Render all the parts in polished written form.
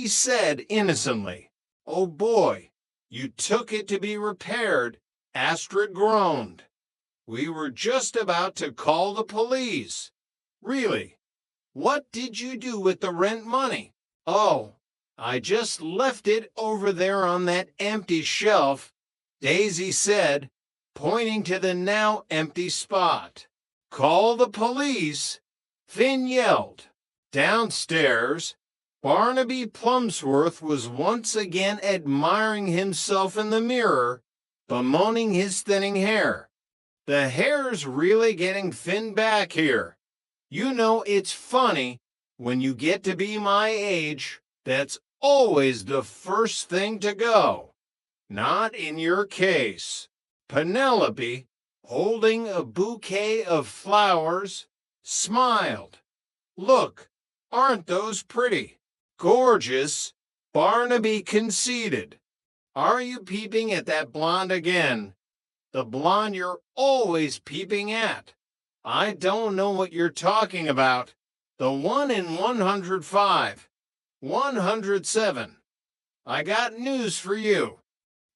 he said innocently. "Oh boy, you took it to be repaired," Astrid groaned. "We were just about to call the police." "Really? What did you do with the rent money?" "Oh, I just left it over there on that empty shelf," Daisy said, pointing to the now empty spot. "Call the police?" Finn yelled. Downstairs, Barnaby Plumsworth was once again admiring himself in the mirror, bemoaning his thinning hair. "The hair's really getting thin back here. You know it's funny, when you get to be my age, that's always the first thing to go." "Not in your case." Penelope, holding a bouquet of flowers, smiled. "Look, aren't those pretty?" "Gorgeous," Barnaby conceded. "Are you peeping at that blonde again?" "The blonde you're always peeping at." "I don't know what you're talking about." "The one in 105. 107. I got news for you,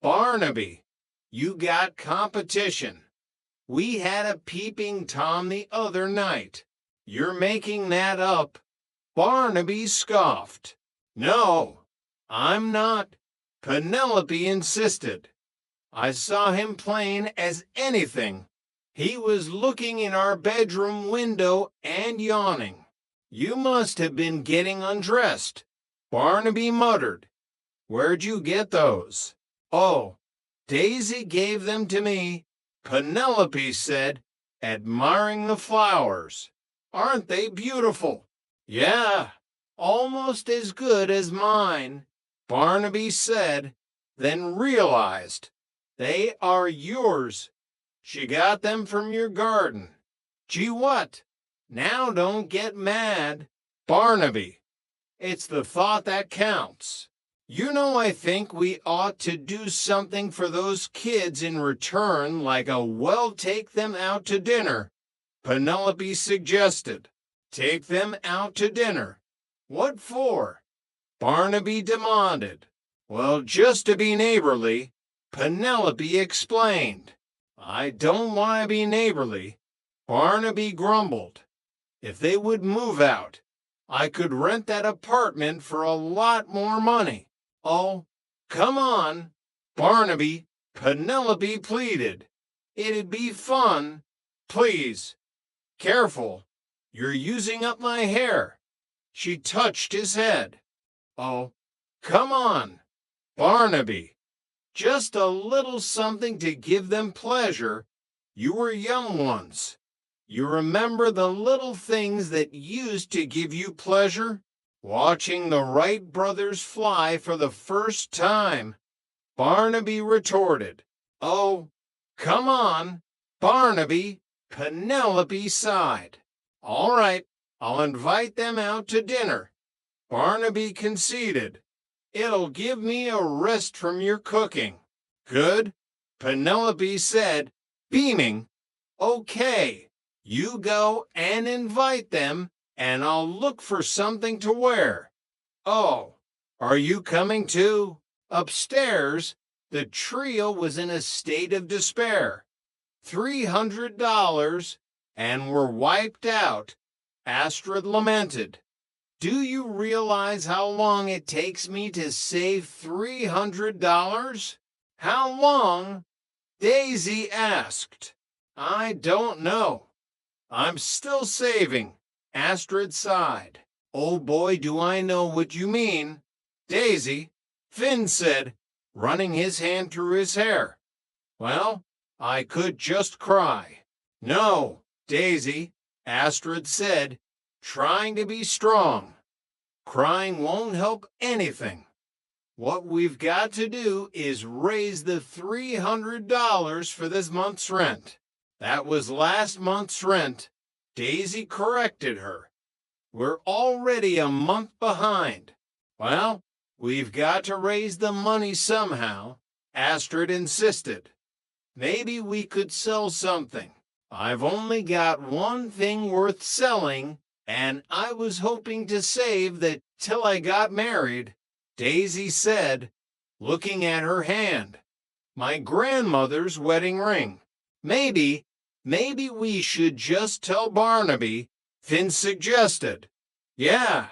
Barnaby. You got competition. We had a peeping Tom the other night." "You're making that up." Barnaby scoffed. "No, I'm not." Penelope insisted. "I saw him plain as anything. He was looking in our bedroom window and yawning." "You must have been getting undressed," Barnaby muttered. "Where'd you get those?" "Oh, Daisy gave them to me," Penelope said, admiring the flowers. "Aren't they beautiful?" "Yeah, almost as good as mine," Barnaby said, then realized. "They are yours. She got them from your garden." "Gee what? Now don't get mad, Barnaby. It's the thought that counts. You know, I think we ought to do something for those kids in return, like take them out to dinner," Penelope suggested. "Take them out to dinner? What for?" Barnaby demanded. "Well, just to be neighborly," Penelope explained. "I don't want to be neighborly," Barnaby grumbled. "If they would move out, I could rent that apartment for a lot more money." "Oh, come on, Barnaby," Penelope pleaded. "It'd be fun. Please. Careful. You're using up my hair." She touched his head. "Oh, come on, Barnaby. Just a little something to give them pleasure. You were young once. You remember the little things that used to give you pleasure? Watching the Wright brothers fly for the first time," Barnaby retorted. "Oh, come on, Barnaby," Penelope sighed. "All right, I'll invite them out to dinner," Barnaby conceded. "It'll give me a rest from your cooking." "Good," Penelope said, beaming. "Okay, you go and invite them, and I'll look for something to wear." "Oh, are you coming too?" Upstairs, the trio was in a state of despair. $300, and we're wiped out, Astrid lamented. "Do you realize how long it takes me to save $300? "How long?" Daisy asked. "I don't know. I'm still saving," Astrid sighed. "Oh boy, do I know what you mean, Daisy," Finn said, running his hand through his hair. "Well, I could just cry." "No, Daisy," Astrid said, trying to be strong. "Crying won't help anything. What we've got to do is raise the $300 for this month's rent." "That was last month's rent," Daisy corrected her. "We're already a month behind." "Well, we've got to raise the money somehow," Astrid insisted. "Maybe we could sell something. I've only got one thing worth selling, and I was hoping to save that till I got married." Daisy said, looking at her hand. My grandmother's wedding ring. Maybe we should just tell Barnaby, Finn suggested. Yeah,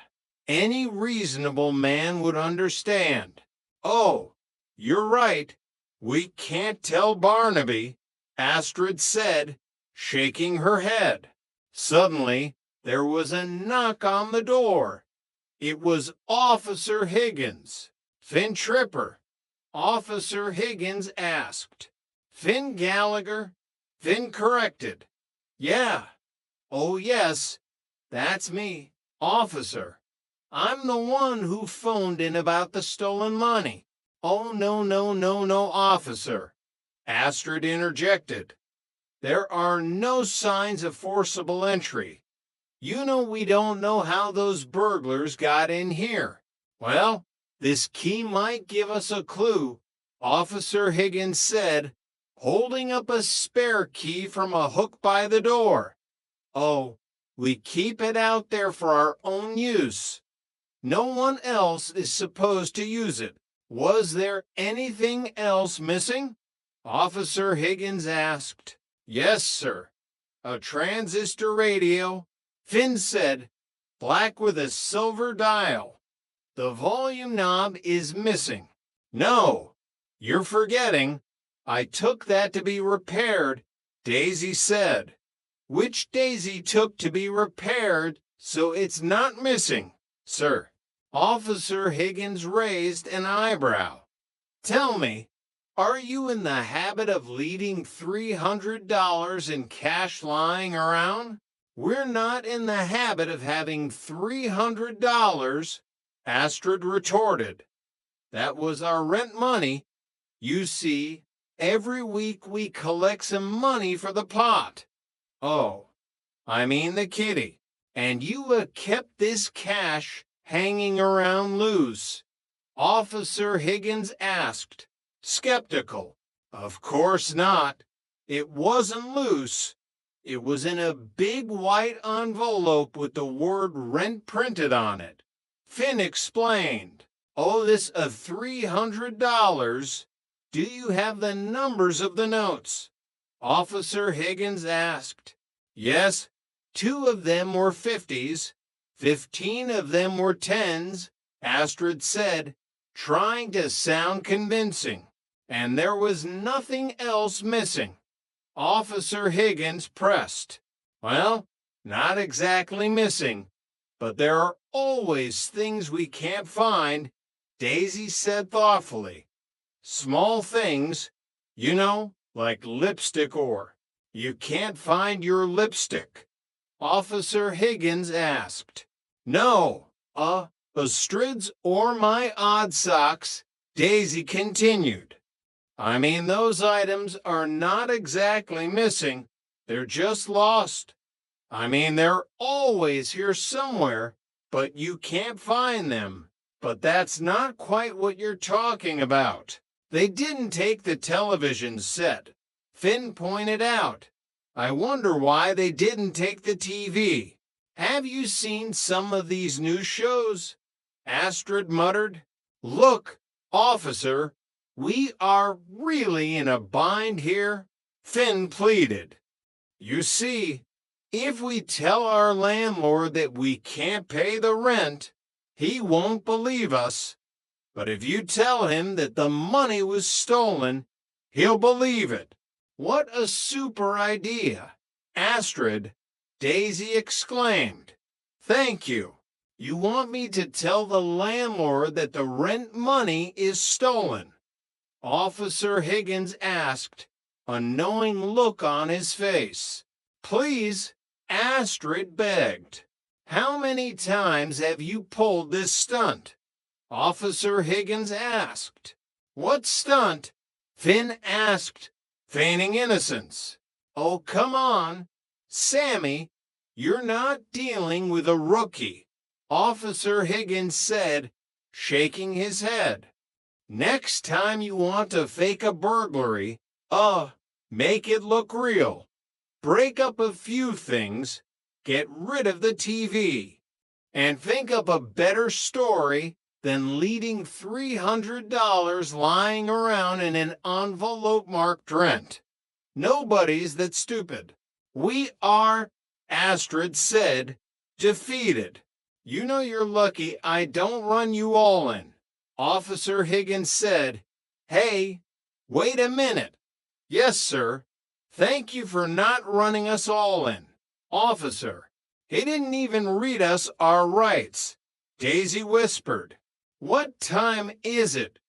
any reasonable man would understand. Oh, you're right. We can't tell Barnaby, Astrid said, shaking her head. Suddenly, there was a knock on the door. It was Officer Higgins. Finn Tripper. Officer Higgins asked. Finn Gallagher? Finn corrected. Yeah. Oh, yes. That's me, officer. I'm the one who phoned in about the stolen money. Oh, no, officer. Astrid interjected. There are no signs of forcible entry. You know we don't know how those burglars got in here. Well, this key might give us a clue, Officer Higgins said, holding up a spare key from a hook by the door. Oh, we keep it out there for our own use. No one else is supposed to use it. Was there anything else missing? Officer Higgins asked. Yes, sir. A transistor radio, Finn said, black with a silver dial. The volume knob is missing. No, you're forgetting. I took that to be repaired, Daisy said. Which Daisy took to be repaired, so it's not missing, sir. Officer Higgins raised an eyebrow. Tell me, are you in the habit of leaving $300 in cash lying around? We're not in the habit of having $300, Astrid retorted. That was our rent money. You see, every week we collect some money for the pot. Oh, I mean the kitty. And you kept this cash hanging around loose? Officer Higgins asked, skeptical. Of course not. It wasn't loose. It was in a big white envelope with the word rent printed on it. Finn explained. Oh, this $300. Do you have the numbers of the notes? Officer Higgins asked. Yes, 2 of them were 50s, 15 of them were 10s, Astrid said, trying to sound convincing, and there was nothing else missing. Officer Higgins pressed. Well, not exactly missing, but there are always things we can't find, Daisy said thoughtfully. Small things, you know, like lipstick or you can't find your lipstick. Officer Higgins asked. No, Astrid's or my odd socks, Daisy continued. I mean, those items are not exactly missing. They're just lost. I mean, they're always here somewhere, but you can't find them. But that's not quite what you're talking about. They didn't take the television set, Finn pointed out. I wonder why they didn't take the TV. Have you seen some of these new shows? Astrid muttered. Look, officer, we are really in a bind here, Finn pleaded. You see, if we tell our landlord that we can't pay the rent, he won't believe us. But if you tell him that the money was stolen, he'll believe it. What a super idea, Astrid, Daisy exclaimed. Thank you. You want me to tell the landlord that the rent money is stolen? Officer Higgins asked, a knowing look on his face. Please, Astrid begged. How many times have you pulled this stunt? Officer Higgins asked. What stunt? Finn asked, feigning innocence. Oh, come on. Sammy, you're not dealing with a rookie, Officer Higgins said, shaking his head. Next time you want to fake a burglary, make it look real. Break up a few things, get rid of the TV, and think up a better story than leaving $300 lying around in an envelope marked rent. Nobody's that stupid. We are, Astrid said, defeated. You know you're lucky I don't run you all in. Officer Higgins said, Hey, wait a minute. Yes, sir. Thank you for not running us all in. Officer, he didn't even read us our rights. Daisy whispered. What time is it?